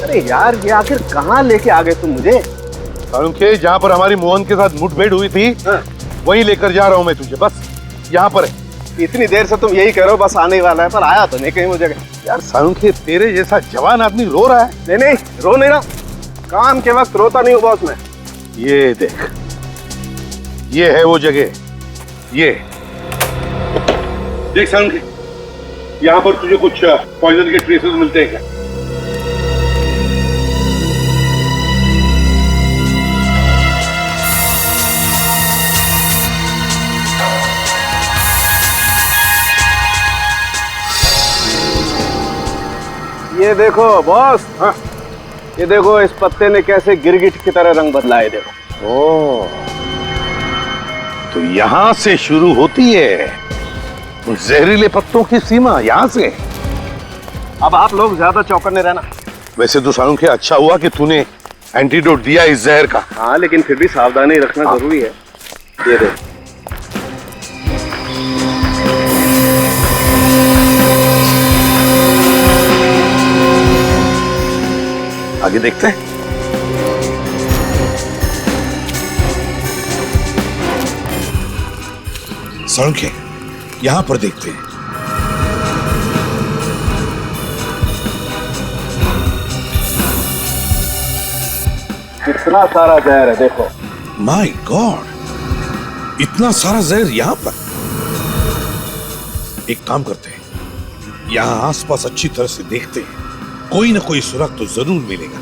अरे यार, ये आखिर कहाँ लेके आ गए तुम मुझे? सालुंखे, जहाँ पर हमारी मोहन के साथ मुठभेड़ हुई थी, वहीं लेकर जा रहा हूँ मैं तुझे। बस यहाँ पर है। इतनी देर से तुम यही कह रहे हो बस आने ही वाला है, पर आया तो नहीं कहीं वो जगह। यार सालुंखे, तेरे जैसा जवान आदमी रो रहा है। नहीं नहीं, रो नहीं रहा। काम के वक्त रोता नहीं हूँ बॉस मैं। ये देख, ये है वो जगह। ये देख सालुंखे, यहाँ पर तुझे कुछ पॉइजन के ट्रेसेस मिलते हैं क्या? ये देखो बॉस। हाँ? ये देखो, इस पत्ते ने कैसे गिरगिट की तरह रंग बदला है, देखो। ओ, तो यहां से शुरू होती है उन जहरीले पत्तों की सीमा, यहां से। अब आप लोग ज्यादा चौकन्ने रहना। वैसे तो सालुंखे, अच्छा हुआ कि तूने एंटीडोट दिया इस जहर का। हाँ, लेकिन फिर भी सावधानी रखना जरूरी है। ये देखो। आगे देखते हैं। सालुंखे, यहां पर देखते हैं। कितना सारा जहर है, देखो। माय गॉड, इतना सारा जहर यहां पर। एक काम करते हैं, यहां आसपास अच्छी तरह से देखते हैं, कोई ना कोई सुराग तो जरूर मिलेगा।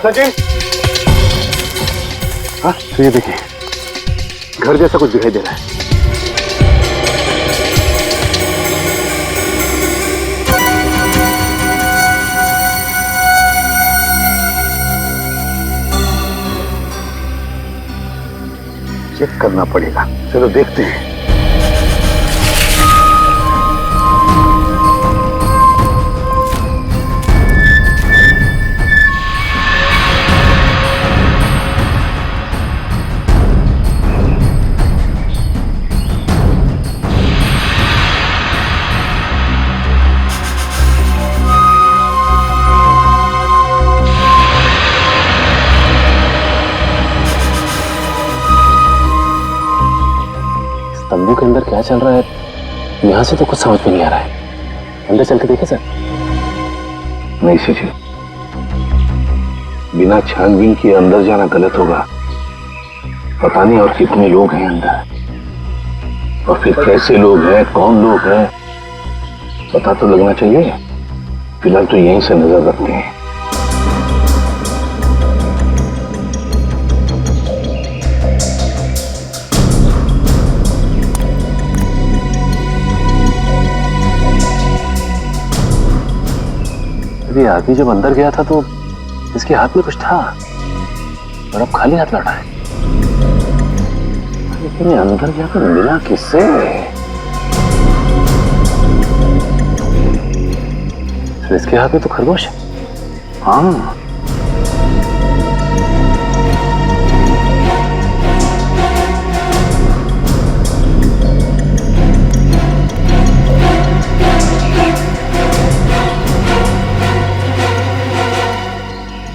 सचिन, हाँ, तो ये देखिए, घर जैसा कुछ दिखाई दे रहा है। चेक करना पड़ेगा। चलो देखते हैं। तंबू के अंदर क्या चल रहा है, यहाँ से तो कुछ समझ में नहीं आ रहा है। अंदर चल के देखे सर। नहीं सचिन, बिना छानबीन के अंदर जाना गलत होगा। पता नहीं और कितने लोग हैं अंदर, और फिर कैसे लोग हैं, कौन लोग हैं, पता तो लगना चाहिए। फिलहाल तो यहीं से नजर रखते हैं। ये आदमी जब अंदर गया था तो इसके हाथ में कुछ था, और अब खाली हाथ लौटा है। लेकिन अंदर जाकर मिला किससे? तो इसके हाथ में तो खरगोश है। हाँ,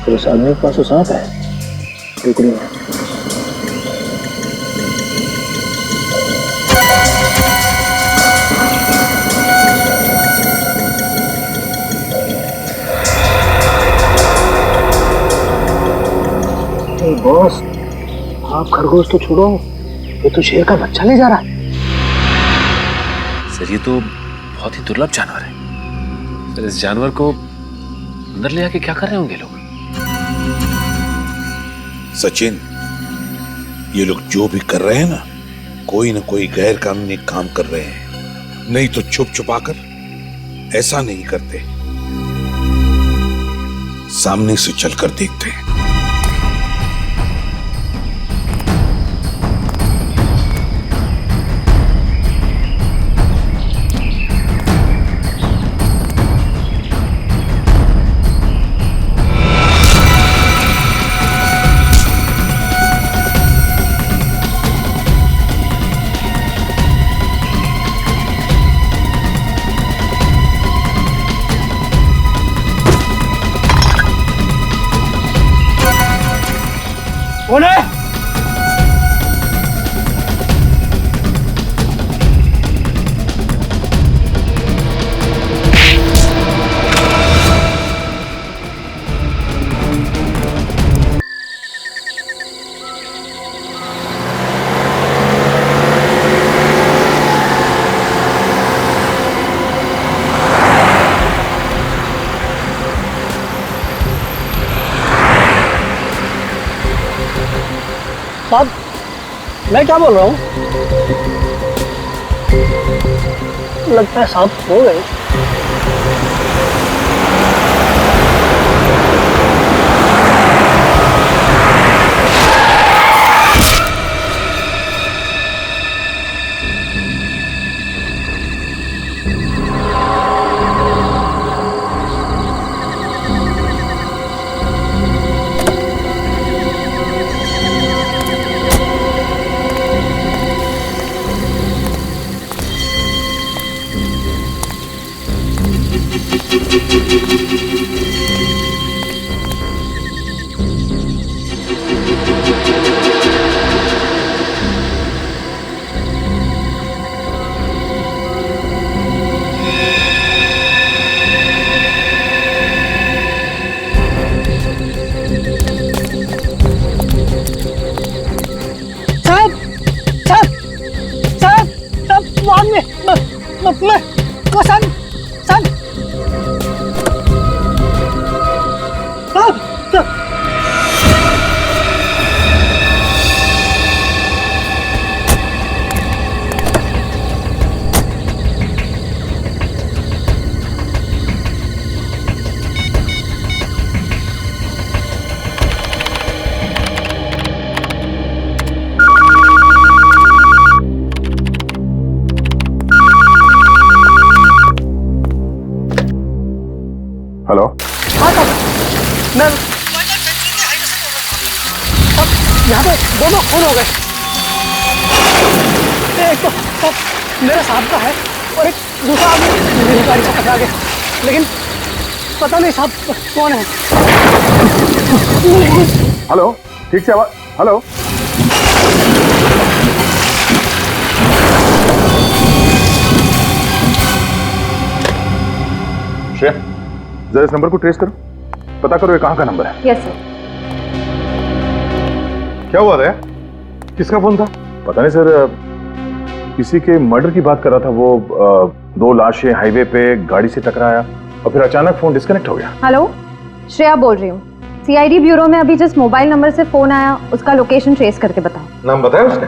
फिर उस आदमी के पास तो सांप है, टुकड़ी में। बॉस, आप खरगोश तो छोड़ो, ये तो शेर का बच्चा ले जा रहा है। सर, ये तो बहुत ही दुर्लभ जानवर है। तो इस जानवर को अंदर ले आके क्या कर रहे होंगे लोग? सचिन, ये लोग जो भी कर रहे हैं ना कोई गैर कानूनी काम कर रहे हैं, नहीं तो छुप छुपाकर ऐसा नहीं करते, सामने से चलकर देखते हैं। कौन है? साहब, मैं क्या बोल रहा हूँ? लगता है साहब हो गए। हेलो। हाँ सर, मैं यहाँ पे दोनों खून हो गए। एक तो सब मेरे साहब का है और एक दूसरा आदमी मेरी गाड़ी से टकरा गया, लेकिन पता नहीं साहब कौन है। हेलो, ठीक से आवाज। हेलो, श्रेया, जरा इस नंबर को ट्रेस करो, पता करो ये कहाँ का नंबर है। Yes sir. क्या हुआ था? किसका फोन था? पता नहीं सर, किसी के मर्डर की बात कर रहा था वो। 2 लाशें हाईवे पे गाड़ी से टकराया और फिर अचानक फोन डिस्कनेक्ट हो गया। हेलो, श्रेया बोल रही हूँ। सीआईडी ब्यूरो में अभी जिस मोबाइल नंबर से फोन आया उसका लोकेशन ट्रेस करके बताओ। नाम बताया उसने?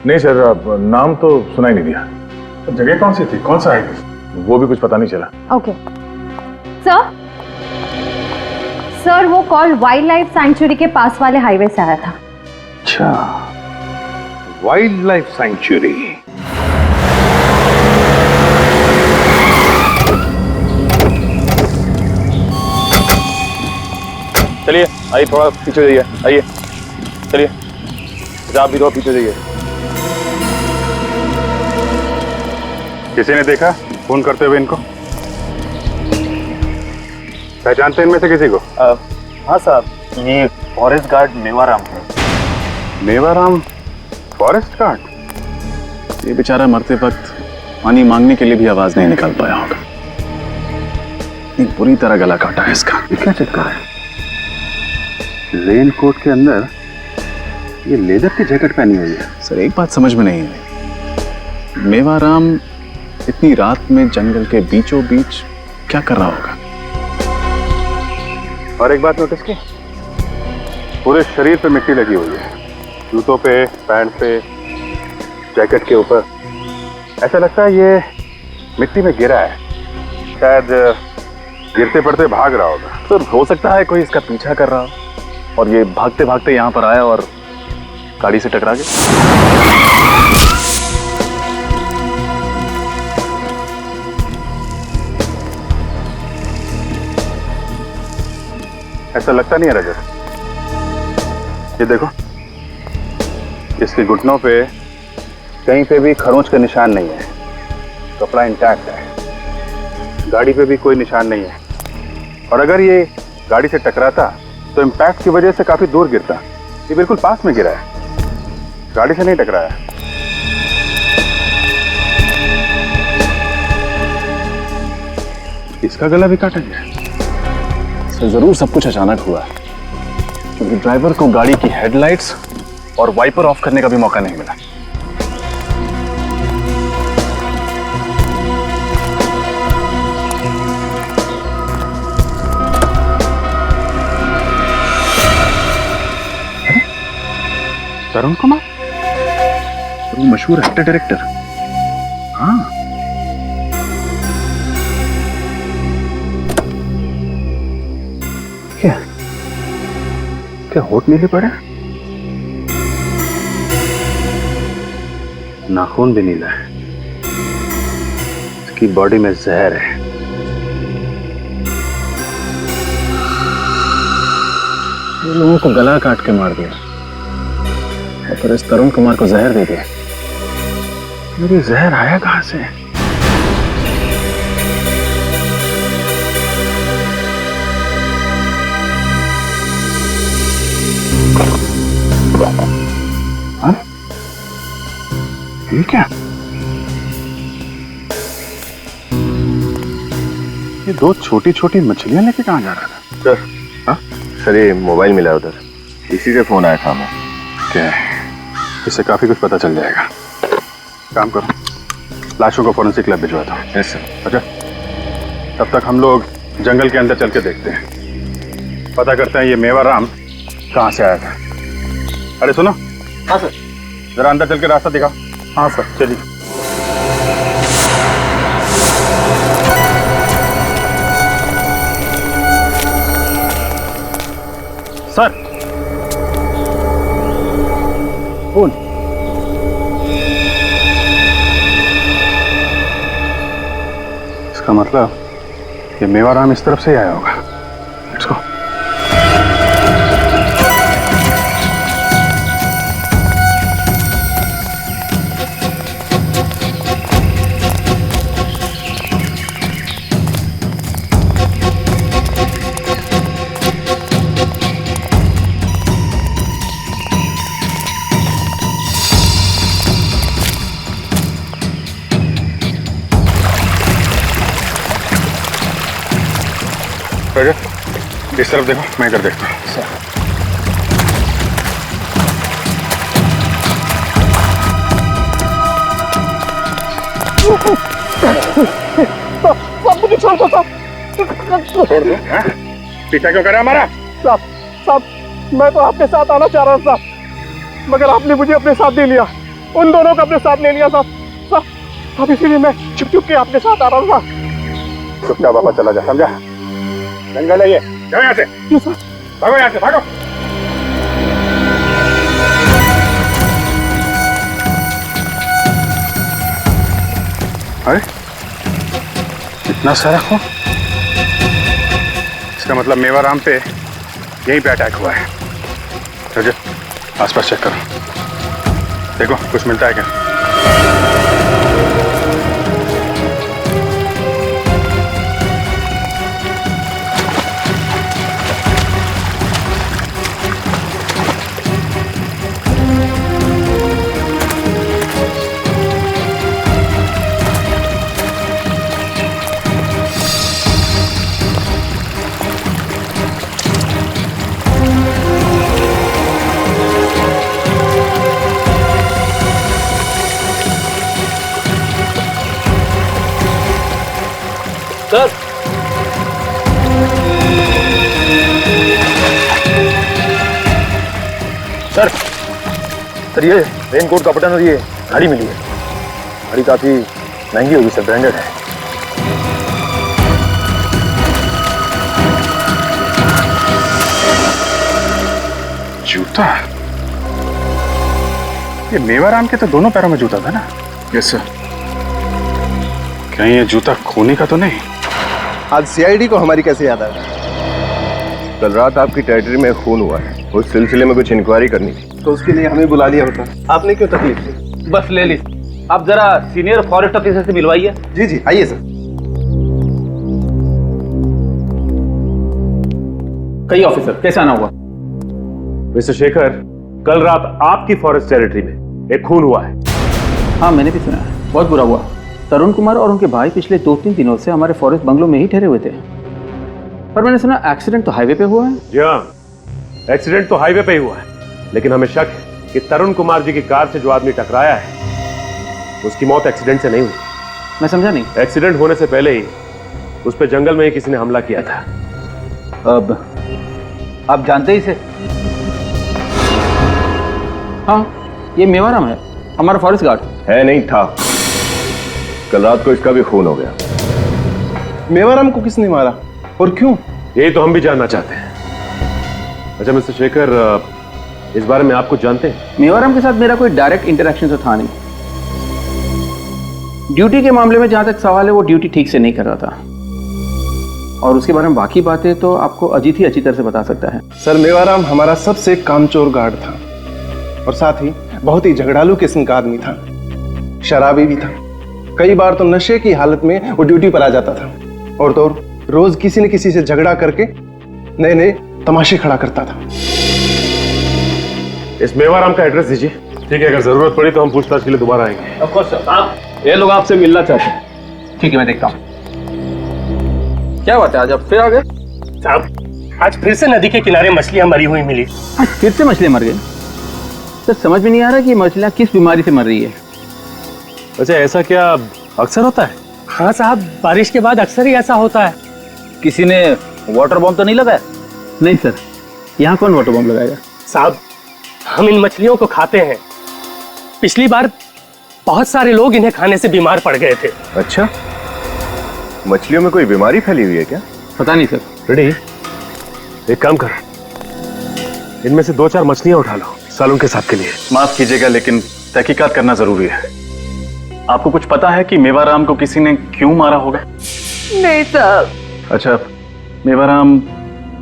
नहीं सर, नाम तो सुना ही नहीं दिया। तो जगह कौन सी थी, कौन सा हाईवे, वो भी कुछ पता नहीं चला। ओके सर, वो कॉल वाइल्ड लाइफ सैंक्चुरी के पास वाले हाईवे से आया था। अच्छा, वाइल्ड लाइफ सैंक्चुरी। चलिए आइए, थोड़ा पीछे जाइए। आइए चलिए, आप भी थोड़ा पीछे जाइए। किसी ने देखा फोन करते हुए इनको? पहचानते हैं इनमें से किसी को? हाँ साहब, ये फॉरेस्ट गार्ड मेवाराम है। Mewaram forest guard? ये बेचारा मरते वक्त पानी मांगने के लिए भी आवाज नहीं निकाल पाया होगा। एक बुरी तरह गला काटा है इसका। ये क्या चक्कर है? रेन कोट के अंदर ये लेदर की जैकेट पहनी हुई है। सर, एक बात समझ में नहीं आई, मेवाराम इतनी रात में जंगल के बीचों बीच क्या कर रहा होगा? और एक बात नोटिस की, पूरे शरीर पे मिट्टी लगी हुई है, जूतों पे, पैंट पे, जैकेट के ऊपर। ऐसा लगता है ये मिट्टी में गिरा है, शायद गिरते पड़ते भाग रहा होगा। तो हो सकता है कोई इसका पीछा कर रहा हो और ये भागते भागते यहाँ पर आया और गाड़ी से टकरा गया। ऐसा लगता नहीं है रजत। ये देखो, इसके घुटनों पे कहीं पे भी खरोंच का निशान नहीं है, कपड़ा इंटैक्ट है, गाड़ी पे भी कोई निशान नहीं है। और अगर ये गाड़ी से टकराता तो इम्पैक्ट की वजह से काफी दूर गिरता। ये बिल्कुल पास में गिरा है, गाड़ी से नहीं टकराया। इसका गला भी काटा गया। सर जरूर सब कुछ अचानक हुआ है, क्योंकि ड्राइवर को गाड़ी की हेडलाइट्स और वाइपर ऑफ करने का भी मौका नहीं मिला। तरुण कुमार, वो मशहूर एक्टर डायरेक्टर। हाँ, क्या क्या होठ नीले पड़े? नाखून भी नीला है। इसकी बॉडी में जहर है। ये लोगों को गला काट के मार दिया और फिर इस तरुण कुमार को जहर दे दिया। मेरी जहर आया कहां से? हाँ? ये क्या? ये दो छोटी छोटी मछलियां लेके कहां जा रहा था? सर, हाँ सर, ये मोबाइल मिला उधर, इसी से फोन आया था हमें। क्या है? इससे काफी कुछ पता चल जाएगा। काम करो, लाशों को फोरेंसिक लैब भिजवा दो। Yes sir. अच्छा, तब तक हम लोग जंगल के अंदर चल के देखते हैं, पता करते हैं ये मेवाराम कहाँ से आया था। अरे सुनो। हाँ सर। जरा अंदर चल के रास्ता दिखाओ। हाँ सर, चलिए। सर, कौन? इसका मतलब ये मेवाराम इस तरफ से ही आया होगा। Let's go. इस तरफ देखो, मैं इधर देखता हूँ। मुझे छोड़ दो साहब। छोड़ दो? पीछा क्यों करा हमारा? साहब, मैं तो आपके साथ आना चाह रहा था, मगर आपने मुझे अपने साथ नहीं लिया। उन दोनों को अपने साथ ले लिया साहब। अब इसीलिए मैं छुप छुप के आपके साथ आ रहा था। चुपचाप वापस चला जा, समझा? जंगल है ये, जाओ यहाँ से। भागो यहाँ से, भागो। अरे इतना सारा खून, इसका मतलब मेवाराम पे यहीं पे अटैक हुआ है। रजत, आसपास चेक करो, देखो कुछ मिलता है क्या। सर, सर ये रेन कोट का बटन और ये घड़ी मिली है। घड़ी काफी महंगी होगी सर, ब्रांडेड है। जूता? ये मेवाराम के तो दोनों पैरों में जूता था ना? Yes sir. कहीं ये जूता खूनी का तो नहीं? आज सीआईडी को हमारी कैसे याद आ गई? कल रात आपकी टेरिटरी में खून हुआ है, उस सिलसिले में कुछ इंक्वायरी करनी थी। तो उसके लिए हमें बुला लिया होता, आपने क्यों तकलीफ दी? बस ले ली। आप जरा सीनियर फॉरेस्ट ऑफिसर से मिलवाइए। जी जी आइए सर। कई ऑफिसर, कैसे आना हुआ? मिस्टर शेखर, कल रात आपकी फॉरेस्ट टेरिटरी में एक खून हुआ है। हाँ, मैंने भी सुना है। बहुत बुरा हुआ। तरुण कुमार और उनके भाई पिछले 2-3 दिनों से हमारे फॉरेस्ट बंगलों में ही ठहरे हुए थे, पर मैंने सुना एक्सीडेंट तो हाईवे पे हुआ है। जी हाँ, एक्सीडेंट तो हाईवे पे ही हुआ है, लेकिन हमें शक है कि तरुण कुमार जी की कार से जो आदमी टकराया है उसकी मौत एक्सीडेंट से नहीं हुई। मैं समझा नहीं। एक्सीडेंट होने से पहले ही उस पर जंगल में ही किसी ने हमला किया था। अब आप जानते ही से? हाँ, ये मेवाराम है, हमारा फॉरेस्ट गार्ड। है नहीं था, कल रात को इसका भी खून हो गया। मेवाराम को किसने मारा और क्यों? यही तो हम भी जानना चाहते हैं। अच्छा मिस्टर शेखर, इस बारे में आप कुछ जानते हैं? मेवाराम के साथ मेरा कोई डायरेक्ट इंटरेक्शन तो था नहीं। ड्यूटी के मामले में जहां तक सवाल है, वो ड्यूटी ठीक से नहीं कर रहा था, और उसके बारे में बाकी बातें तो आपको अजीत ही अच्छी तरह से बता सकता है। सर मेवाराम हमारा सबसे कामचोर गार्ड था, और साथ ही बहुत ही झगड़ालू किस्म का आदमी था, शराबी भी था। कई बार तो नशे की हालत में वो ड्यूटी पर आ जाता था, और तो रोज किसी न किसी से झगड़ा करके नए नए तमाशे खड़ा करता था। इस मेवाराम का एड्रेस दीजिए। ठीक है, अगर जरूरत पड़ी तो हम पूछताछ के लिए दोबारा आएंगे। Of course sir. ये लोग आपसे मिलना चाहते हैं। ठीक है, मैं देखता हूँ। क्या बात है, आज आप फिर आ गए? साहब, आज फिर से नदी के किनारे मछलियां मरी हुई मिली। आज फिर से मछलियां मर गई? सर समझ में नहीं आ रहा कि मछलियां किस बीमारी से मर रही है। अच्छा, ऐसा क्या अक्सर होता है? हाँ साहब, बारिश के बाद अक्सर ही ऐसा होता है। किसी ने वाटर बॉम्ब तो नहीं लगाया? नहीं सर, यहाँ कौन वाटर बॉम्ब लगाएगा? साहब, हम इन मछलियों को खाते हैं। पिछली बार बहुत सारे लोग इन्हें खाने से बीमार पड़ गए थे। अच्छा, मछलियों में कोई बीमारी फैली हुई है क्या? पता नहीं सर। रेडी, एक काम कर, इनमें से 2-4 मछलियां उठा लो सालों के साथ के लिए। माफ कीजिएगा, लेकिन तहकीकात करना जरूरी है। आपको कुछ पता है कि मेवाराम को किसी ने क्यों मारा होगा? नहीं साहब। अच्छा, मेवाराम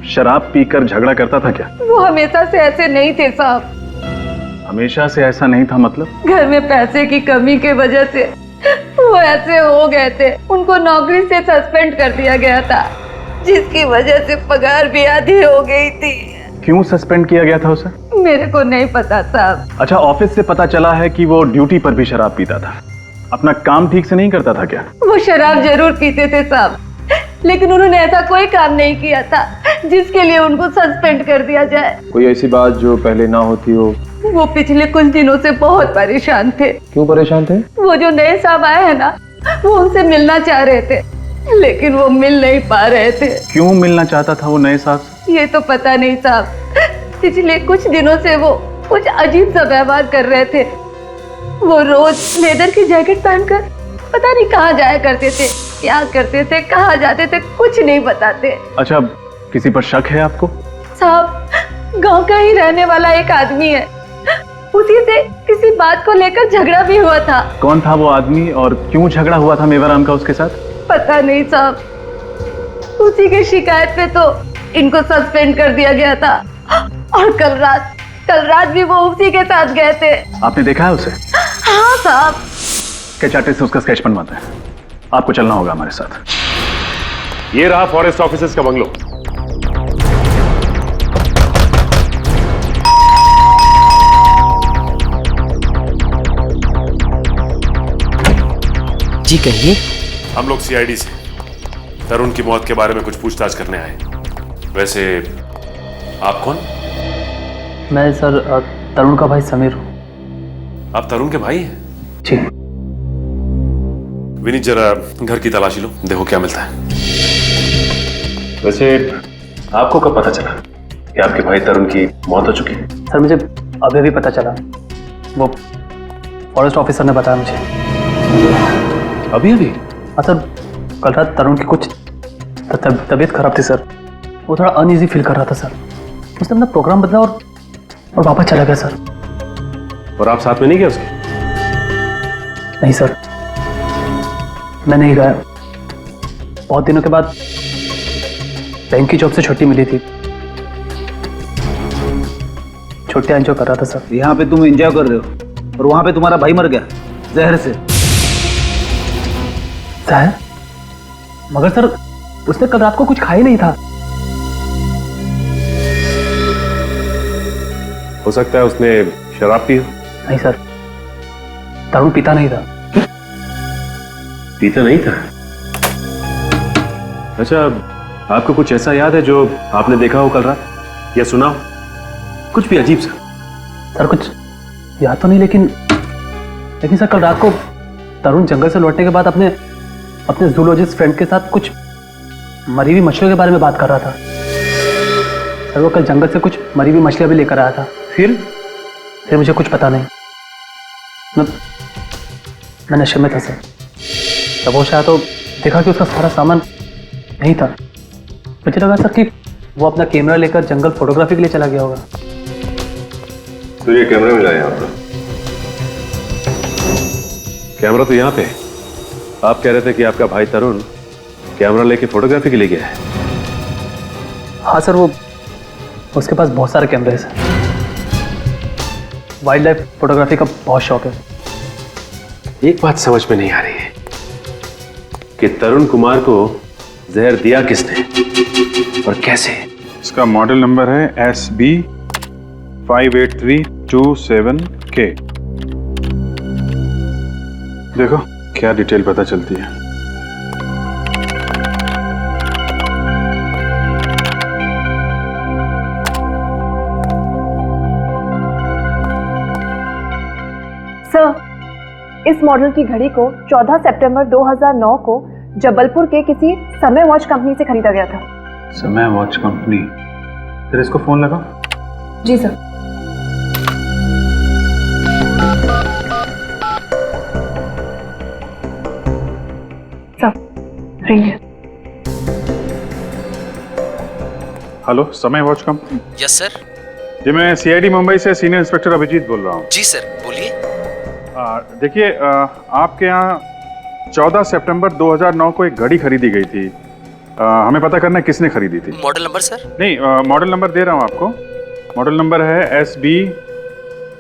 शराब पीकर झगड़ा करता था क्या? वो हमेशा से ऐसे नहीं थे साहब। हमेशा से ऐसा नहीं था मतलब? घर में पैसे की कमी के वजह से वो ऐसे हो गए थे। उनको नौकरी से सस्पेंड कर दिया गया था, जिसकी वजह से पगार भी आधी हो गई थी। क्यों सस्पेंड किया गया था उसे? मेरे को नहीं पता साहब। अच्छा, ऑफिस से पता चला है कि वो ड्यूटी पर भी शराब पीता था। अपना काम ठीक से नहीं करता था क्या? वो शराब जरूर पीते थे साहब, लेकिन उन्होंने ऐसा कोई काम नहीं किया था जिसके लिए उनको सस्पेंड कर दिया जाए। कोई ऐसी बात जो पहले ना होती हो? वो पिछले कुछ दिनों से बहुत परेशान थे। क्यों परेशान थे? वो जो नए साहब आए हैं ना, वो उनसे मिलना चाह रहे थे, लेकिन वो मिल नहीं पा रहे थे। क्यों मिलना चाहता था वो नए साहब से? ये तो पता नहीं साहब। पिछले कुछ दिनों से वो कुछ अजीब सा व्यवहार कर रहे थे। वो रोज लेदर की जैकेट पहनकर पता नहीं कहाँ जाया करते थे, क्या करते थे, कहाँ जाते थे, कुछ नहीं बताते। अच्छा, किसी पर शक है आपको? साहब, गांव का ही रहने वाला एक आदमी है, उसी से किसी बात को लेकर झगड़ा भी हुआ था। कौन था वो आदमी और क्यों झगड़ा हुआ था मेवाराम का उसके साथ? पता नहीं साहब। उसी की शिकायत पे तो इनको सस्पेंड कर दिया गया था, और कल रात भी वो उसी के साथ गए थे। आपने देखा है उसे? हाँ साहब। स्केच आर्टिस्ट से उसका स्केच बनवाते हैं। आपको चलना होगा हमारे साथ। ये रहा फॉरेस्ट ऑफिसर्स का बंगलो। जी कहिए। हम लोग सीआईडी से तरुण की मौत के बारे में कुछ पूछताछ करने आए। वैसे आप कौन? मैं सर तरुण का भाई समीर हूँ। आप तरुण के भाई हैं? जी। विनीत, जरा घर की तलाशी लो, देखो क्या मिलता है। वैसे आपको कब पता चला कि आपके भाई तरुण की मौत हो चुकी है? सर मुझे अभी अभी पता चला, वो फॉरेस्ट ऑफिसर ने बताया मुझे। अभी अभी? हाँ सर, कल रात तरुण की कुछ तबीयत खराब थी सर। वो थोड़ा अनईजी फील कर रहा था सर। उसने अपना प्रोग्राम बदला और वापस चला गया सर। और आप साथ में नहीं गए उसके? नहीं सर, मैं नहीं गया। बहुत दिनों के बाद बैंक की जॉब से छुट्टी मिली थी, छुट्टियां एंजॉय कर रहा था सर। यहाँ पे तुम एंजॉय कर रहे हो और वहां पे तुम्हारा भाई मर गया जहर से। जहर? मगर सर उसने कल रात को कुछ खाया नहीं था। हो सकता है उसने शराब पी हो। नहीं सर, तरुण पीता नहीं था। पीता नहीं था? अच्छा, आपको कुछ ऐसा याद है जो आपने देखा हो कल रात या सुना हो? कुछ भी अजीब सा। सर कुछ याद तो नहीं, लेकिन सर कल रात को तरुण जंगल से लौटने के बाद अपने जूलॉजिस्ट फ्रेंड के साथ कुछ मरी हुई मछलियों के बारे में बात कर रहा था। सर वो कल जंगल से कुछ मरी हुई मछलियां भी लेकर आया था। फिर मुझे कुछ पता नहीं, मैं नशे में था सर। जब वो आया तो देखा कि उसका सारा सामान नहीं था। मुझे लगा सर कि वो अपना कैमरा लेकर जंगल फोटोग्राफी के लिए चला गया होगा। तो ये कैमरा मिला यहाँ पर? कैमरा तो यहाँ पे। आप कह रहे थे कि आपका भाई तरुण कैमरा लेके फोटोग्राफी के लिए गया है। हाँ सर, वो उसके पास बहुत सारे कैमरे हैं। वाइल्ड लाइफ फोटोग्राफी का बहुत शौक है। एक बात समझ में नहीं आ रही है कि तरुण कुमार को जहर दिया किसने और कैसे? इसका मॉडल नंबर है SB 58327K। देखो क्या डिटेल पता चलती है। सर, इस मॉडल की घड़ी को 14 सितंबर 2009 को जबलपुर के किसी समय वॉच कंपनी से खरीदा गया था। समय वॉच कंपनी? फिर इसको फोन लगा। जी सर। सर, रिंग है। Hello, Samay watch company? Yes sir. जी, मैं CID मुंबई से सीनियर इंस्पेक्टर अभिजीत बोल रहा हूँ। जी सर, बोलिए। देखिए, आपके यहाँ 14 सितंबर 2009 को एक घड़ी खरीदी गई थी। हमें पता करना है किसने खरीदी थी। Model number sir? नहीं, मॉडल नंबर दे रहा हूँ आपको। मॉडल नंबर है SB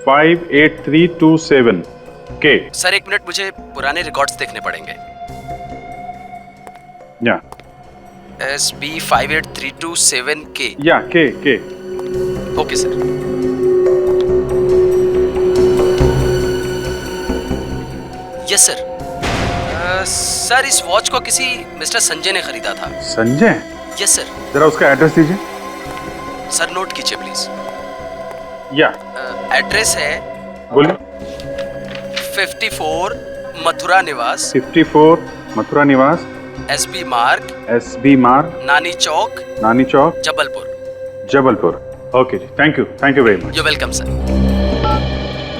58327K। सर एक मिनट, मुझे पुराने रिकॉर्ड्स देखने पड़ेंगे। या SB 58327K। या K। Okay sir. Yes sir. Sir इस वॉच को किसी मिस्टर संजय ने खरीदा था। संजय? Yes sir. जरा उसका एड्रेस दीजिए। सर नोट कीजिए प्लीज। या एड्रेस है, बोलिए। 54 मथुरा निवास। 54 मथुरा निवास। SB मार्ग नानी चौक जबलपुर। ओके जी, thank you very much. You welcome sir.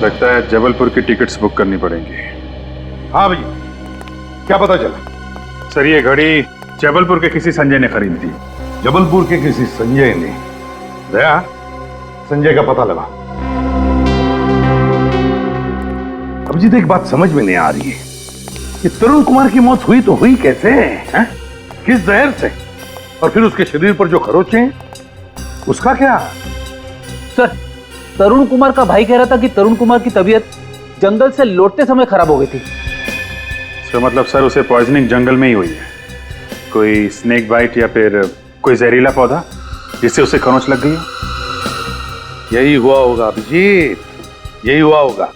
लगता है जबलपुर की टिकट्स बुक करनी पड़ेंगी। हाँ भैया, क्या पता चला? सर ये घड़ी जबलपुर के किसी संजय ने खरीदी थी। जबलपुर के किसी संजय ने? दया, संजय का पता लगा। अभिजीत, एक बात समझ में नहीं आ रही है कि तरुण कुमार की मौत हुई तो हुई कैसे है? किस जहर से? और फिर उसके शरीर पर जो खरोचे उसका क्या? सर, तरुण कुमार का भाई कह रहा था कि तरुण कुमार की तबीयत जंगल से लौटते समय खराब हो गई थी। तो मतलब सर उसे पॉइजनिंग जंगल में ही हुई है? कोई स्नेक बाइट या फिर कोई जहरीला पौधा जिससे उसे खरोंच लग गई? यही हुआ होगा अभिजीत, यही हुआ होगा।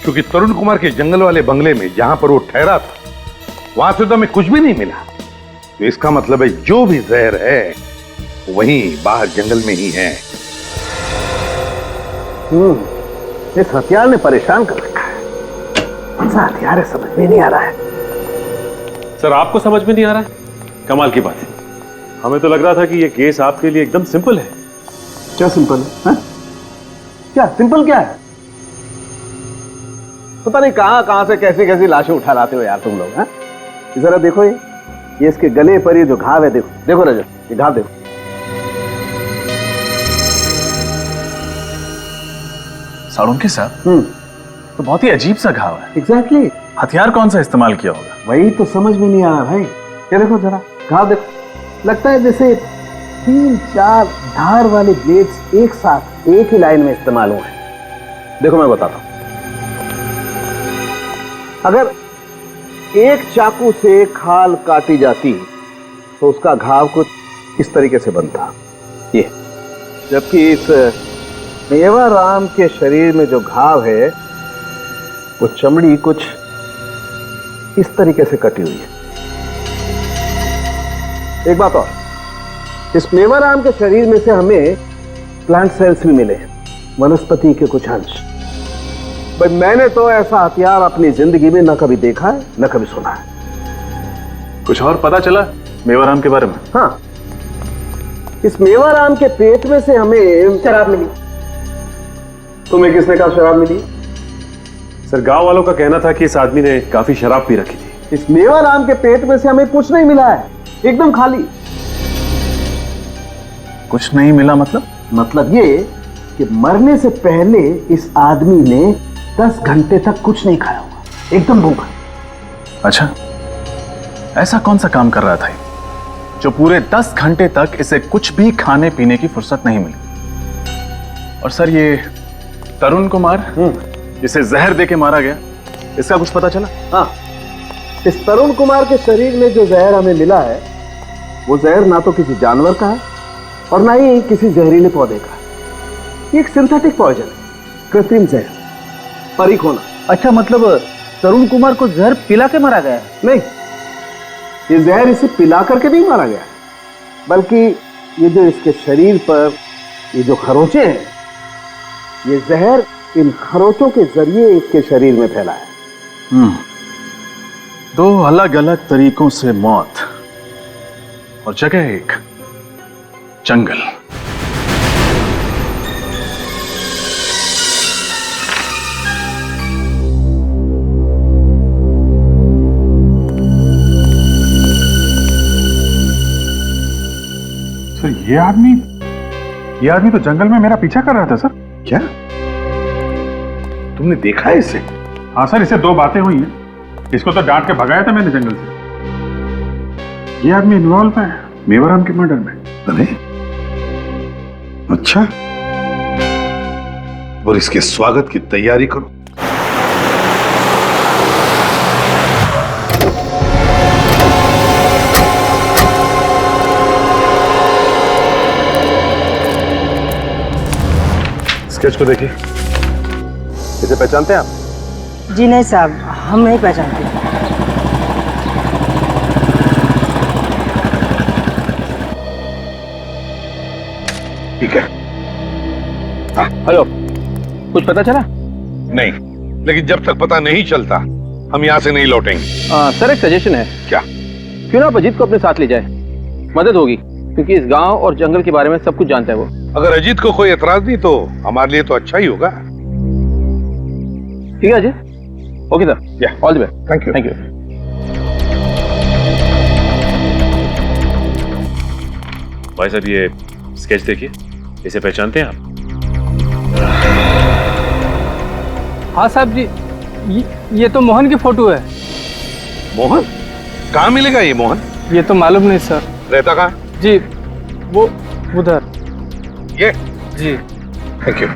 क्योंकि तरुण कुमार के जंगल वाले बंगले में जहां पर वो ठहरा था, वहां से तो हमें कुछ भी नहीं मिला। तो इसका मतलब है जो भी जहर है वहीं बाहर जंगल में ही है। इस हथियार ने परेशान कर रखा है। कौन सा हथियार है समझ में नहीं आ रहा है। सर आपको समझ में नहीं आ रहा है? कमाल की बात है। हमें तो लग रहा था कि ये केस आपके लिए एकदम सिंपल है। क्या सिंपल है? क्या सिंपल क्या है? पता नहीं कहां से कैसी कैसी लाशें उठा लाते हो यार तुम लोग। हैं? जरा देखो ये इसके गले पर ये जो घाव है, देखो देखो रजत, ये घाव देखो। साळुंखे साहब, तो बहुत ही अजीब सा घाव है। एग्जैक्टली। हथियार कौन सा इस्तेमाल किया होगा? वही तो समझ में नहीं आ रहा भाई। ये देखो जरा घाव देखो, लगता है जैसे 3-4 धार वाले ब्लेड्स एक साथ एक ही लाइन में इस्तेमाल हुए हैं। देखो मैं बताता हूं, अगर एक चाकू से खाल काटी जाती तो उसका घाव कुछ इस तरीके से बनता ये, जबकि इस मेवाराम के शरीर में जो घाव है वो चमड़ी कुछ इस तरीके से कटी हुई है। एक बात और, इस मेवाराम के शरीर में से हमें प्लांट सेल्स भी मिले, वनस्पति के कुछ अंश। भाई मैंने तो ऐसा हथियार अपनी जिंदगी में न कभी देखा है न कभी सुना है। कुछ और पता चला मेवाराम के बारे में? हाँ, इस मेवाराम के पेट में से हमें शराब मिली। तुम्हें किसने कहा शराब मिली? सर गांव वालों का कहना था कि इस आदमी ने काफी शराब पी रखी थी। इस मेवाराम के पेट में से हमें कुछ नहीं मिला है, एकदम खाली। कुछ नहीं मिला मतलब? मतलब ये कि मरने से पहले इस आदमी ने 10 घंटे तक कुछ नहीं खाया होगा, एकदम भूखा। अच्छा, ऐसा कौन सा काम कर रहा था जो पूरे 10 घंटे तक इसे कुछ भी खाने पीने की फुर्सत नहीं मिली? और सर ये तरुण कुमार जिसे जहर देके मारा गया, इसका कुछ पता चला? हाँ, इस तरुण कुमार के शरीर में जो जहर हमें मिला है वो जहर ना तो किसी जानवर का है और ना ही किसी जहरीले पौधे का है। ये एक सिंथेटिक पॉइजन है, कृत्रिम जहर, परीख होना। अच्छा, मतलब तरुण कुमार को जहर पिला के मारा गया है? नहीं, ये जहर इसे पिला करके नहीं मारा गया, बल्कि ये जो इसके शरीर पर ये जो खरोंचे हैं, ये जहर इन खरोंचों के जरिए इसके शरीर में फैला है। 2 अलग अलग तरीकों से मौत और जगह एक जंगल। सर ये आदमी तो जंगल में मेरा पीछा कर रहा था सर। क्या तुमने देखा है इसे? हाँ सर, इससे 2 बातें हुई हैं। इसको तो डांट के भगाया था मैंने जंगल से। ये आदमी इन्वॉल्व है मेवाराम के मर्डर में। अरे अच्छा, और इसके स्वागत की तैयारी करो। स्केच को देखिए, इसे पहचानते हैं आप? जी नहीं साहब, हम नहीं पहचानते। ठीक है। हाँ। हेलो, कुछ पता चला? नहीं, लेकिन जब तक पता नहीं चलता हम यहाँ से नहीं लौटेंगे। सर एक सजेशन है। क्या? क्यों ना आप अजीत को अपने साथ ले जाए, मदद होगी, क्योंकि इस गांव और जंगल के बारे में सब कुछ जानता है वो। अगर अजीत को कोई एतराज नहीं तो हमारे लिए तो अच्छा ही होगा। ठीक है Ajit, okay sir, all the best. Thank you. Thank you. भाई साहब ये स्केच देखिए, इसे पहचानते हैं आप? हाँ साहब जी, ये तो मोहन की फोटो है। मोहन? कहाँ मिलेगा ये मोहन? ये तो मालूम नहीं सर। रहता कहाँ? जी वो उधर। ये? जी थैंक यू।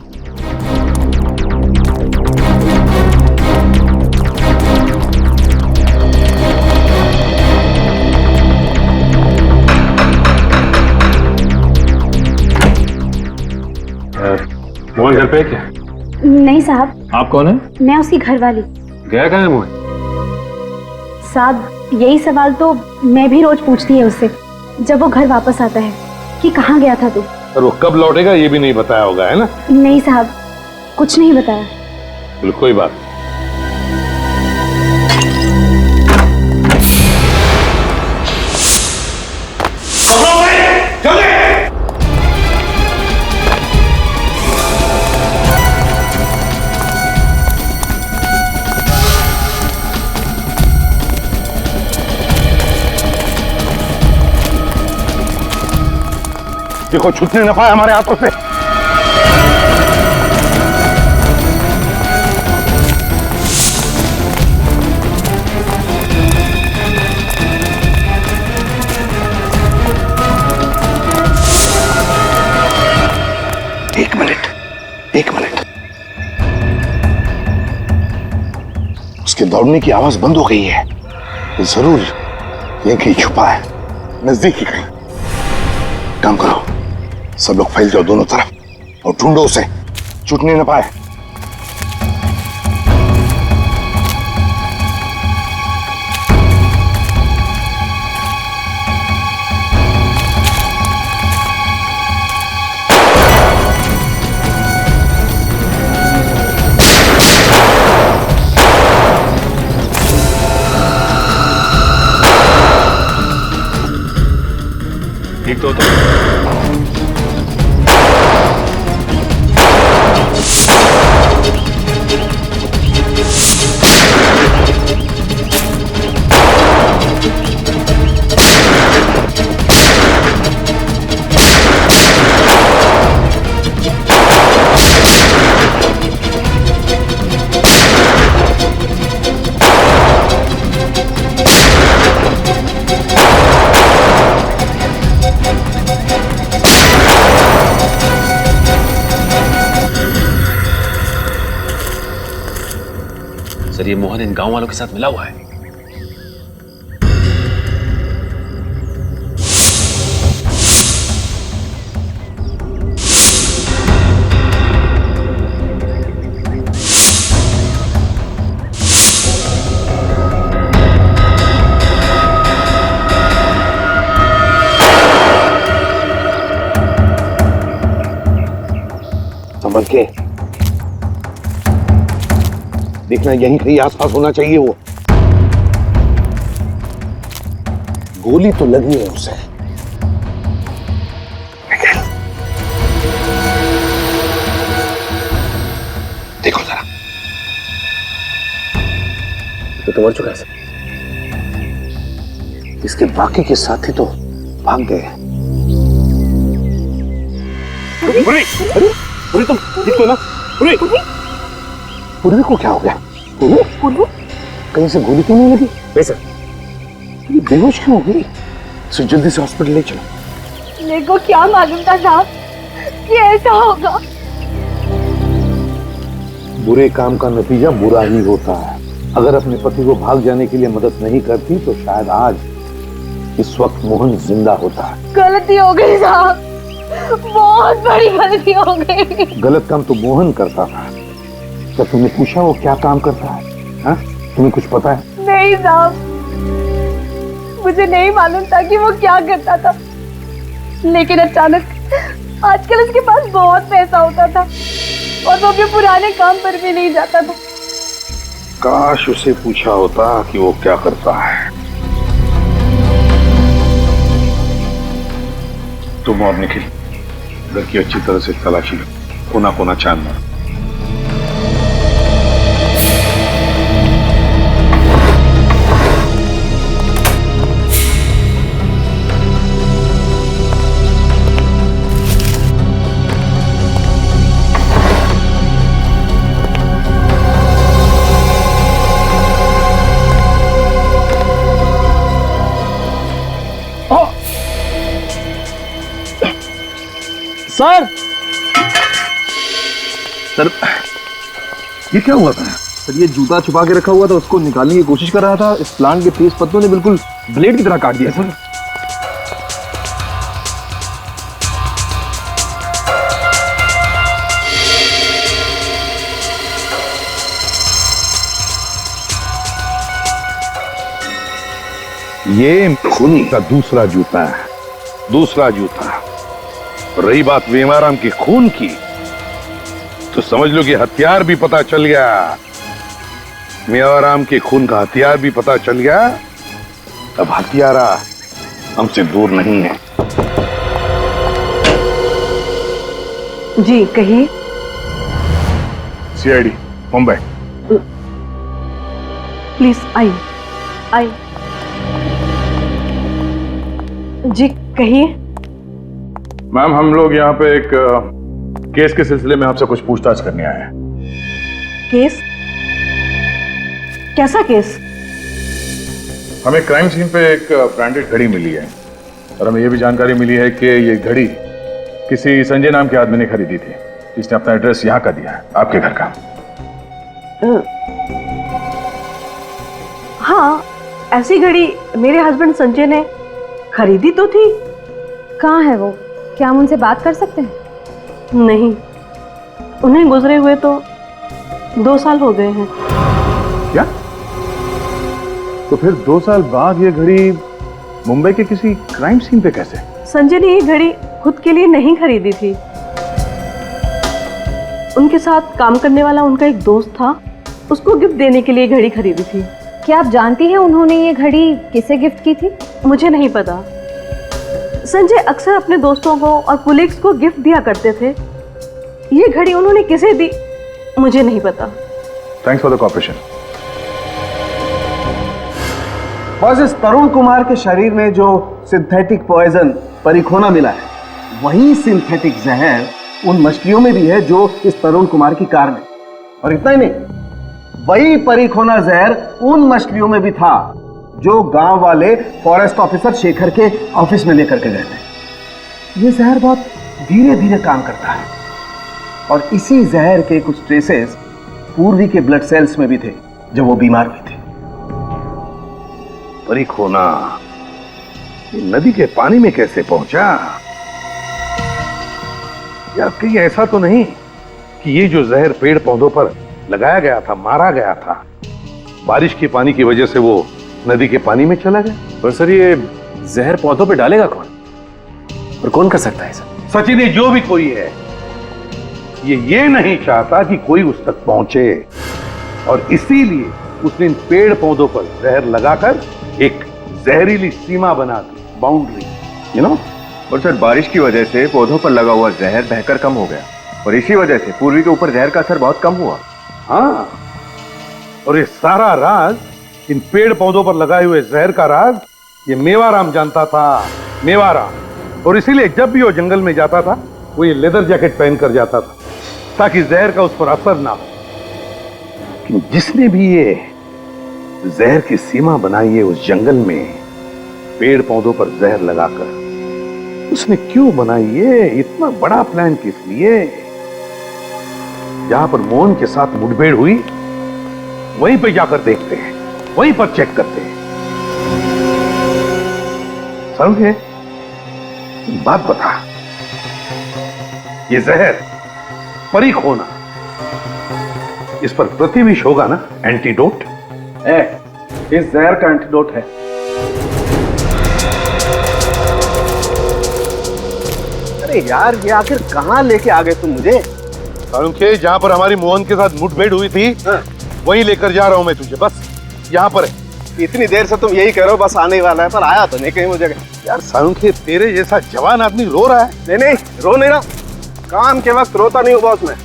मोहन घर पे है क्या? नहीं साहब। आप कौन है? मैं उसकी घरवाली। गया कहाँ है मोहन? साहब यही सवाल तो मैं भी रोज पूछती है उससे जब वो घर वापस आता है कि कहाँ गया था तू। और वो कब लौटेगा ये भी नहीं बताया होगा, है ना? नहीं साहब, कुछ नहीं बताया। बिल्कुल कोई बात। देखो छूटने न पाए हमारे हाथों से। एक मिनट, उसके दौड़ने की आवाज बंद हो गई है। जरूर ये कहीं छुपा है, नजदीक ही कहीं। काम करो, सब लोग फैल जाओ दोनों तरफ और ढूंढो उसे, छूटने न पाए। ठीक तो सर ये मोहन इन गांव वालों के साथ मिला हुआ है। संभल के देखना, यहीं कहीं आसपास होना चाहिए वो। गोली तो लगी है उसे। देखो जरा, तो मर चुका है। इसके बाकी के साथी तो भाग गए। अरे तुम ठीक तो ना? पूर्वी को क्या हो गया? कहीं से गोली क्यों नहीं लगी? वैसे ये बेहोश क्यों हो गई? इसे जल्दी से हॉस्पिटल ले चलो। मेरे को क्या मालूम था साहब कि ऐसा होगा। बुरे काम का नतीजा बुरा ही होता है। अगर अपने पति को भाग जाने के लिए मदद नहीं करती तो शायद आज इस वक्त मोहन जिंदा होता। गलती हो गई साहब, बहुत बड़ी गलती हो गई। गलत काम तो मोहन करता था। क्या तुमने पूछा वो क्या काम करता है? हा? तुम्हें कुछ पता है? नहीं साहब, मुझे नहीं मालूम था कि वो क्या करता था, लेकिन अचानक आजकल उसके पास बहुत पैसा होता था और वो अपने पुराने काम पर भी नहीं जाता था। काश उसे पूछा होता कि वो क्या करता है। तुम और निखिल घर की अच्छी तरह से तलाशी लो, कोना कोना छान मारो। सर सर ये क्या हुआ था? सर ये जूता छुपा के रखा हुआ था, उसको निकालने की कोशिश कर रहा था। इस प्लांट के तेज पत्तों ने बिल्कुल ब्लेड की तरह काट दिया सर। ये खूनी का दूसरा जूता है, दूसरा जूता। रही बात वेमाराम के खून की, तो समझ लो कि हथियार भी पता चल गया। मेवाराम के खून का हथियार भी पता चल गया। अब हथियारा हमसे दूर नहीं है। जी कहिए। सीआईडी मुंबई। प्लीज आइए आइए। जी कहिए। मैम, हम लोग यहाँ पे एक केस के सिलसिले में आपसे कुछ पूछताछ करने आए हैं। केस? कैसा केस? हमें क्राइम सीन पे एक ब्रांडेड घड़ी मिली है और हमें यह भी जानकारी मिली है कि ये घड़ी किसी संजय नाम के आदमी ने खरीदी थी, जिसने अपना एड्रेस यहाँ का दिया है, आपके घर का। हाँ, ऐसी घड़ी मेरे हस्बैंड संजय ने खरीदी तो थी। कहाँ है वो? क्या हम उनसे बात कर सकते हैं? नहीं, उन्हें गुजरे हुए तो 2 साल हो गए हैं। क्या? तो फिर 2 साल बाद ये घड़ी मुंबई के किसी क्राइम सीन पे कैसे? संजय ने ये घड़ी खुद के लिए नहीं खरीदी थी। उनके साथ काम करने वाला उनका एक दोस्त था, उसको गिफ्ट देने के लिए घड़ी खरीदी थी। क्या आप जानती हैं उन्होंने ये घड़ी किसे गिफ्ट की थी? मुझे नहीं पता। संजय अक्सर अपने दोस्तों को और पुलिस को गिफ्ट दिया करते थे। ये घड़ी उन्होंने किसे दी मुझे नहीं पता। Thanks for the cooperation. बस इस तरुण कुमार के शरीर में जो सिंथेटिक पॉइजन परिखोना मिला है, वही सिंथेटिक जहर उन मछलियों में भी है जो इस तरुण कुमार की कार में। और इतना ही नहीं, वही परिखोना जहर उन मछलियों में भी था जो गांव वाले फॉरेस्ट ऑफिसर शेखर के ऑफिस में लेकर के गए थे। यह जहर बहुत धीरे धीरे काम करता है और इसी जहर के कुछ ट्रेसेस पूर्वी के ब्लड सेल्स में भी थे जब वो बीमार हुई थी। परिखोना ये नदी के पानी में कैसे पहुंचा? या कहीं ऐसा तो नहीं कि ये जो जहर पेड़ पौधों पर लगाया गया था, मारा गया था, बारिश के पानी की वजह से वो नदी के पानी में चला गया? पर सर, ये जहर पौधों पे डालेगा कौन? और कौन कर सकता है सर? सचिन, जो भी कोई है, ये नहीं चाहता कि कोई उस तक पहुंचे और इसीलिए उसने इन पेड़ पौधों पर जहर लगाकर एक जहरीली सीमा बना दी, बाउंड्री, यू नो। और सर, बारिश की वजह से पौधों पर लगा हुआ जहर बहकर कम हो गया और इसी वजह से पूर्वी के ऊपर जहर का असर बहुत कम हुआ। हाँ, और ये सारा राज, इन पेड़ पौधों पर लगाए हुए जहर का राज, ये मेवाराम जानता था, मेवाराम। और इसीलिए जब भी वो जंगल में जाता था, वो ये लेदर जैकेट पहन कर जाता था ताकि जहर का उस पर असर ना हो। लेकिन जिसने भी ये जहर की सीमा बनाई है उस जंगल में, पेड़ पौधों पर जहर लगाकर, उसने क्यों बनाई है? इतना बड़ा प्लान किस लिए? जहां पर मोहन के साथ मुठभेड़ हुई, वहीं पे जाकर देखते हैं, वहीं पर चेक करते हैं। समझे? बात बता, ये जहर परिखोना, इस पर प्रतिविष होगा ना एंटीडोट? इस जहर का एंटीडोट है। अरे यार, ये आखिर कहां लेके आ गए तुम मुझे? सारुंखे, जहां पर हमारी मोहन के साथ मुठभेड़ हुई थी, वहीं लेकर जा रहा हूं मैं तुझे। बस यहाँ पर है। इतनी देर से तुम यही कह रहे हो बस आने ही वाला है, पर आया तो नहीं कहीं मुझे। यार सारुंखे, तेरे जैसा जवान आदमी रो रहा है। नहीं नहीं, रो नहीं रहा, काम के वक्त रोता नहीं हूँ बॉस मैं।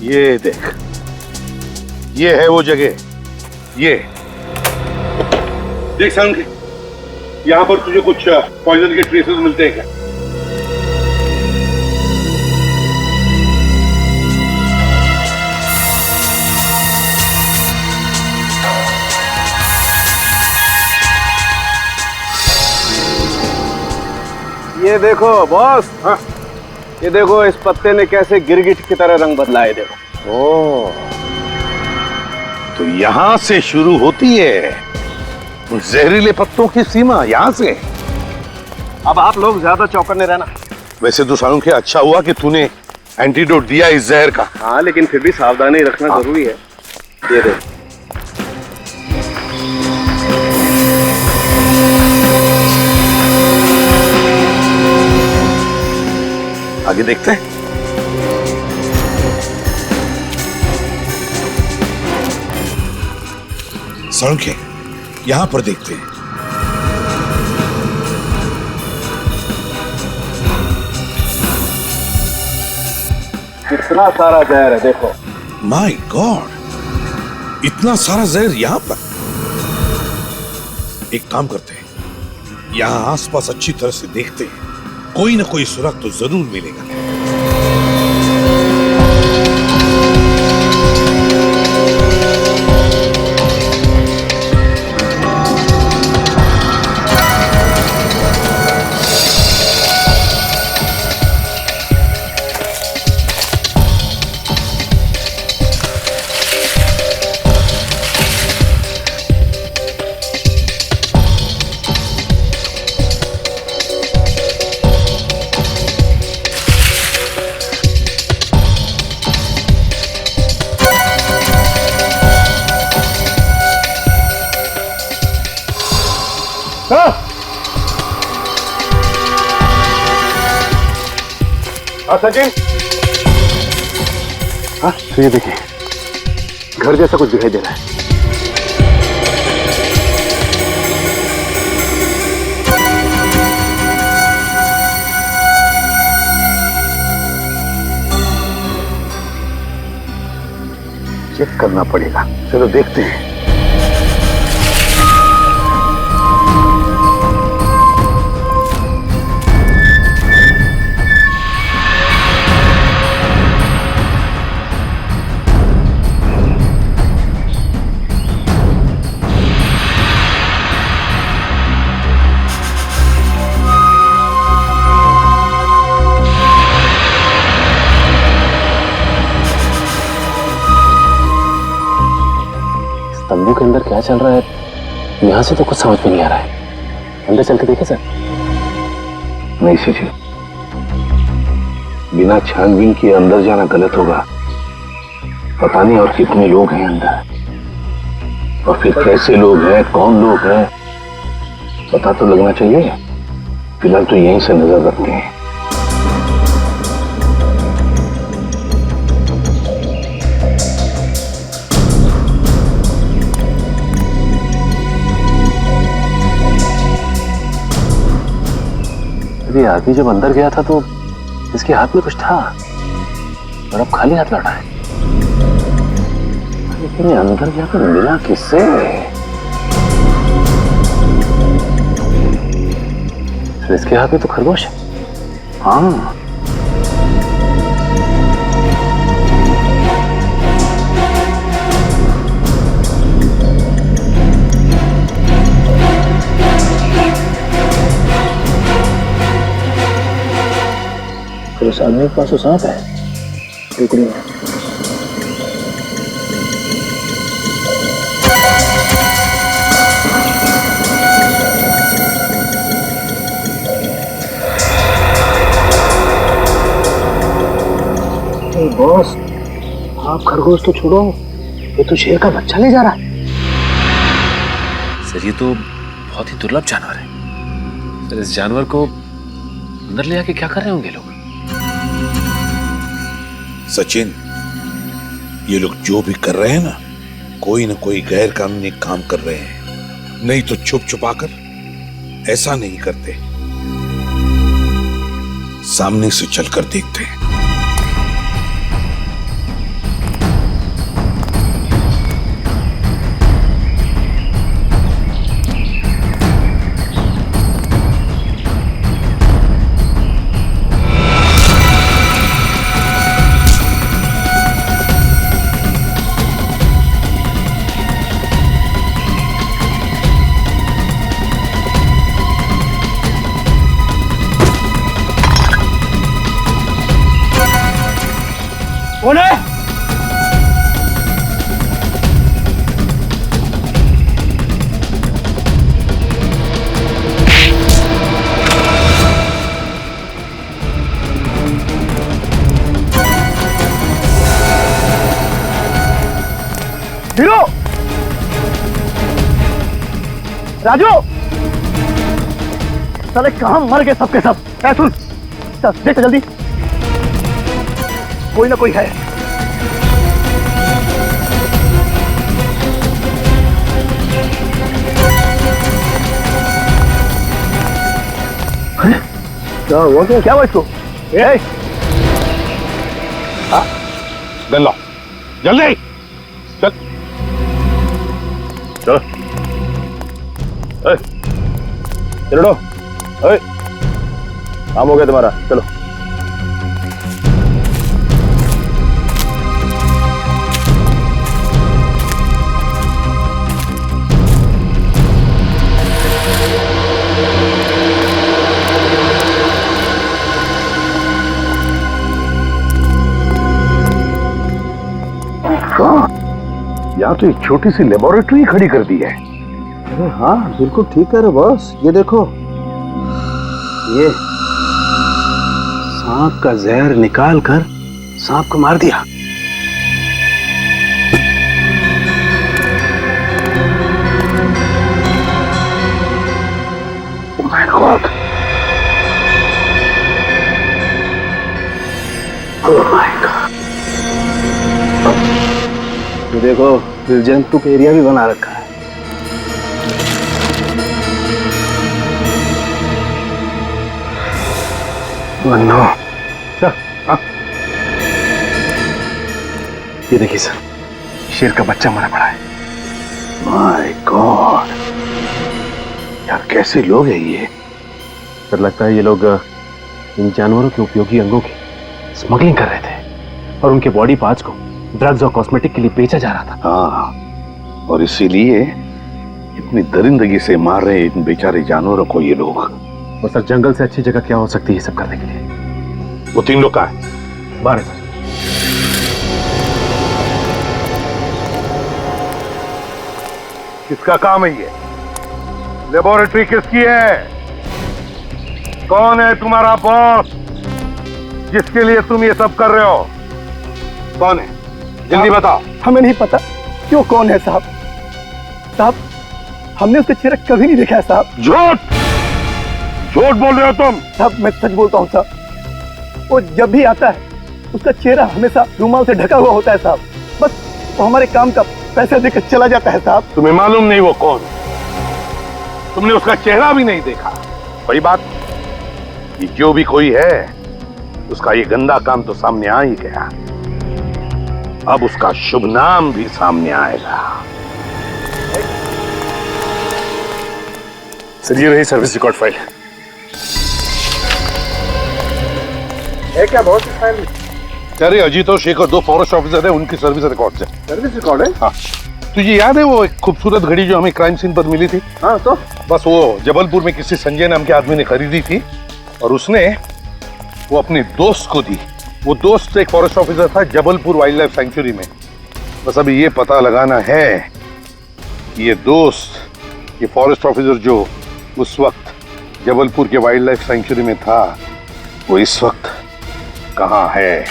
ये देख, ये है वो जगह, ये देख सारुंखे, यहाँ पर तुझे कुछ पॉइजन के ट्रेसेस मिलते हैं क्या? ये देखो बॉस, हाँ, ये देखो इस पत्ते ने कैसे गिरगिट की तरह रंग बदला है, देखो। ओह, तो यहां से शुरू होती है उन जहरीले पत्तों की सीमा, यहां से। अब आप लोग ज्यादा चौकन्ने रहना। वैसे तो सारुंखे, अच्छा हुआ कि तूने एंटीडोट दिया इस जहर का। हाँ, लेकिन फिर भी सावधानी रखना जरूरी है। ये देखो, आगे देखते हैं। सारुंखे, यहां पर देखते हैं। कितना सारा जहर है, देखो। माय गॉड, इतना सारा जहर यहां पर। एक काम करते हैं, यहां आसपास अच्छी तरह से देखते हैं कोई ना कोई सुराग तो जरूर मिलेगा। सचिन, हाँ तो ये देखिए, घर जैसा कुछ दिखाई दे रहा है। चेक करना पड़ेगा, चलो देखते हैं। तंबू के अंदर क्या चल रहा है यहां से तो कुछ समझ में नहीं आ रहा है। अंदर चल के देखे सर। नहीं सचिन, बिना छानबीन किए अंदर जाना गलत होगा। पता नहीं और कितने लोग हैं अंदर, और फिर कैसे लोग हैं, कौन लोग हैं, पता तो लगना चाहिए। फिलहाल तो यहीं से नजर रखते हैं। ये आदमी जब अंदर गया था तो इसके हाथ में कुछ था, और अब खाली हाथ लौटा है। लेकिन ये अंदर जाकर मिला किससे? फिर इसके हाथ में तो खरगोश है। हाँ, उस आदमी के पास तो सांप है टुकड़ी में। बॉस, आप खरगोश तो छोड़ो, ये तो शेर का बच्चा ले जा रहा है। सर ये तो बहुत ही दुर्लभ जानवर है। सर इस जानवर को अंदर ले आके क्या कर रहे होंगे लोग? सचिन, ये लोग जो भी कर रहे हैं ना कोई गैर कानूनी काम कर रहे हैं। नहीं तो छुप छुपाकर ऐसा नहीं करते, सामने से चलकर देखते हैं। कौन है? हीरो, राजू, साले कहां मर गए सबके सब? सुन, चल देख जल्दी, कोई ना कोई है। क्या हुआ? क्या हुआ इसको? गल्ला जल्दी चल चलो चलो काम हो गया तुम्हारा, चलो। यहाँ तो एक छोटी सी लेबोरेटरी खड़ी कर दी है। अरे हाँ, बिल्कुल ठीक कह रहे बॉस। ये देखो, ये सांप का जहर निकाल कर सांप को मार दिया। Oh my God! Oh my God! ये देखो, जंतु का एरिया भी बना रखा है। Oh no! ये देखिए सर, शेर का बच्चा मरा पड़ा है। My God! यार कैसे लोग हैं ये? सर लगता है ये लोग इन जानवरों के उपयोगी अंगों की स्मगलिंग कर रहे थे और उनके बॉडी पार्ट्स को ड्रग्स और कॉस्मेटिक के लिए बेचा जा रहा था। हाँ, और इसीलिए इतनी दरिंदगी से मार रहे इन बेचारे जानवरों को ये लोग। और सर जंगल से अच्छी जगह क्या हो सकती है ये सब करने के लिए? वो 3 लोग कहाँ हैं? बाहर सर। किसका काम है ये? लेबोरेटरी किसकी है? कौन है तुम्हारा बॉस जिसके लिए तुम ये सब कर रहे हो? कौन है? जल्दी बताओ। हमें नहीं पता क्यों कौन है साहब। साहब, हमने उसका चेहरा कभी नहीं देखा है साहब। झूठ झूठ बोल रहे हो तुम। साहब मैं सच बोलता हूँ साहब। वो जब भी आता है उसका चेहरा हमेशा रुमाल से ढका हुआ होता है साहब। बस वो हमारे काम का पैसा देकर चला जाता है साहब। तुम्हें मालूम नहीं वो कौन? तुमने उसका चेहरा भी नहीं देखा। वही बात कि जो भी कोई है उसका ये गंदा काम तो सामने आ ही गया, अब उसका शुभ नाम भी सामने आएगा। सर ये रही सर्विस रिकॉर्ड फाइल। है क्या बहुत फाइल? अरे अजीत और शेखर 2 फॉरेस्ट ऑफिसर है, उनकी सर्विस रिकॉर्ड है। सर्विस रिकॉर्ड है? हाँ। तुझे याद है वो एक खूबसूरत घड़ी जो हमें क्राइम सीन पर मिली थी? हाँ तो बस वो जबलपुर में किसी संजय नाम के आदमी ने खरीदी थी और उसने वो अपने दोस्त को दी। वो दोस्त एक फॉरेस्ट ऑफिसर था जबलपुर वाइल्ड लाइफ सेंचुरी में। बस अभी ये पता लगाना है कि ये दोस्त, ये फॉरेस्ट ऑफिसर जो उस वक्त जबलपुर के वाइल्ड लाइफ सेंचुरी में था, वो इस वक्त कहाँ है?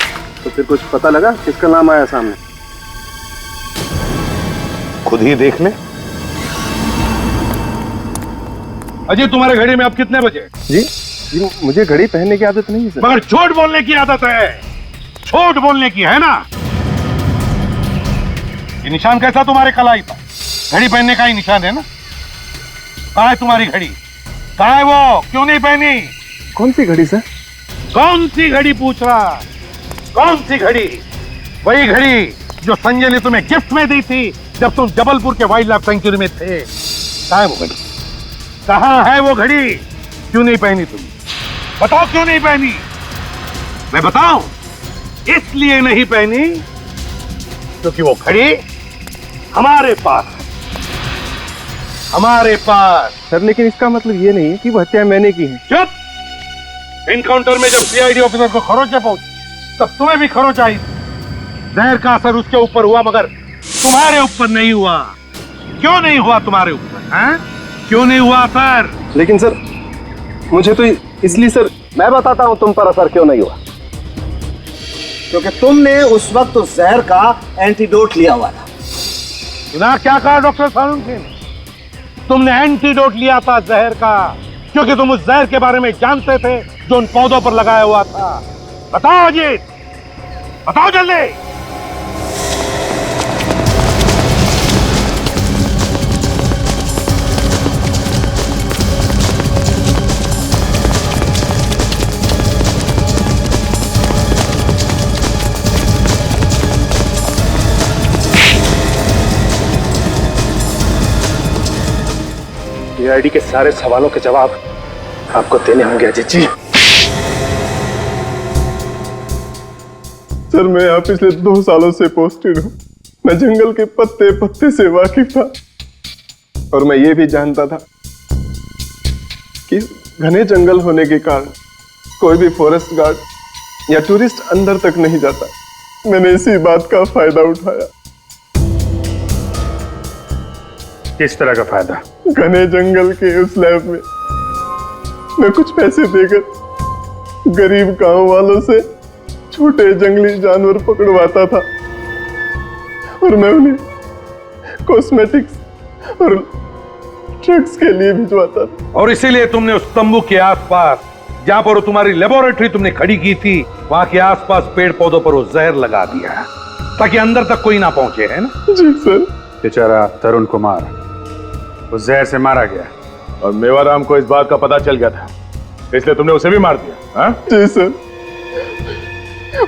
तो फिर कुछ पता लगा किसका नाम आया सामने? खुद ही देख ले। अजय तुम्हारे घड़ी में अब कितने बजे? जी मुझे घड़ी पहनने की आदत नहीं है सर। मगर झूठ बोलने की आदत है। झूठ बोलने की है ना? ये निशान कैसा तुम्हारे कलाई पर? घड़ी पहनने का ही निशान है ना? कहाँ है तुम्हारी घड़ी? कहाँ है वो? क्यों नहीं पहनी? कौन सी घड़ी सर? कौन सी घड़ी पूछ रहा? कौन सी घड़ी? वही घड़ी जो संजय ने तुम्हें गिफ्ट में दी थी जब तुम जबलपुर के वाइल्ड लाइफ सेंचुरी में थे। कहाँ है वो घड़ी? कहाँ है वो घड़ी? क्यों नहीं पहनी तुम? बताओ क्यों नहीं पहनी? मैं बताऊं? इसलिए नहीं पहनी क्योंकि वो घड़ी हमारे पास है। हमारे पास। सर लेकिन इसका मतलब ये नहीं है कि वो हत्या मैंने की है। चुप! एनकाउंटर में जब सीआईडी ऑफिसर को खरोंच पहुंची तब तुम्हें भी खरोंच आई। जहर का असर उसके ऊपर हुआ मगर तुम्हारे ऊपर नहीं हुआ। क्यों नहीं हुआ तुम्हारे ऊपर? हैं? क्यों नहीं हुआ असर? लेकिन सर मुझे तो इसलिए सर। मैं बताता हूँ तुम पर असर क्यों नहीं हुआ। क्योंकि तुमने उस वक्त उस जहर का एंटीडोट लिया हुआ था। सुना क्या कहा डॉक्टर सारुण सिंह? तुमने एंटीडोट लिया था जहर का क्योंकि तुम उस जहर के बारे में जानते थे जो उन पौधों पर लगाया हुआ था। बताओ अजीत, बताओ जल्दी। सीआईडी के सारे सवालों के जवाब आपको देने होंगे अजीत जी। सर मैं यहाँ पिछले 2 सालों से पोस्टेड हूँ। मैं जंगल के पत्ते पत्ते से वाकिफ था और मैं ये भी जानता था कि घने जंगल होने के कारण कोई भी फॉरेस्ट गार्ड या टूरिस्ट अंदर तक नहीं जाता। मैंने इसी बात का फायदा उठाया। किस तरह का फायदा? घने जंगल के उस लैब में मैं कुछ पैसे देकर गरीब गांव वालों से छोटे जंगली जानवर पकड़वाता था और मैं उन्हें कॉस्मेटिक्स और ड्रग्स के लिए भिजवाता था। और इसीलिए तुमने उस तंबू के आसपास जहां पर तुम्हारी लेबोरेटरी तुमने खड़ी की थी, वहां के आसपास पेड़ पौधों पर वो जहर लगा दिया ताकि अंदर तक कोई ना पहुंचे, है ना? जी सर। बेचारा तरुण कुमार उस जहर से मारा गया और मेवाराम को इस बात का पता चल गया था, इसलिए तुमने उसे भी मार दिया। हाँ? जी सर,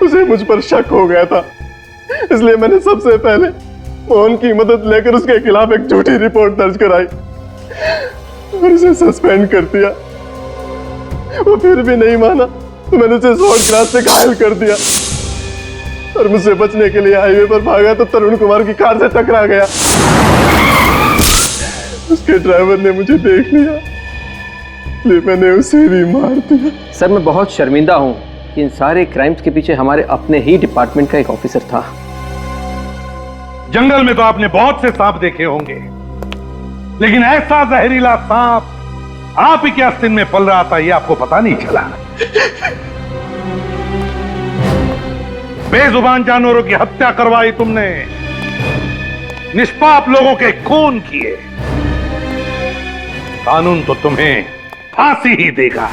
उसे मुझ पर शक हो गया था, इसलिए मैंने सबसे पहले मोहन की मदद लेकर उसके खिलाफ एक झूठी रिपोर्ट दर्ज कराई और उसे सस्पेंड कर दिया। वो फिर भी नहीं माना तो मैंने उसे शॉर्ट क्लास से घायल कर दिया और मुझसे बचने के लिए हाईवे पर भागा तो तरुण कुमार की कार से टकरा गया। उसके ड्राइवर ने मुझे देख लिया इसलिए मैंने उसे भी मार दिया। सर मैं बहुत शर्मिंदा हूँ कि इन सारे क्राइम्स के पीछे हमारे अपने ही डिपार्टमेंट का एक ऑफिसर था। जंगल में तो आपने बहुत से सांप देखे होंगे, लेकिन ऐसा जहरीला सांप आप ही के आस्तीन में पल रहा था ये आपको पता नहीं चला। बेजुबान जानवरों की हत्या करवाई तुमने, निष्पाप लोगों के खून किए। कानून तो तुम्हें फांसी ही देगा।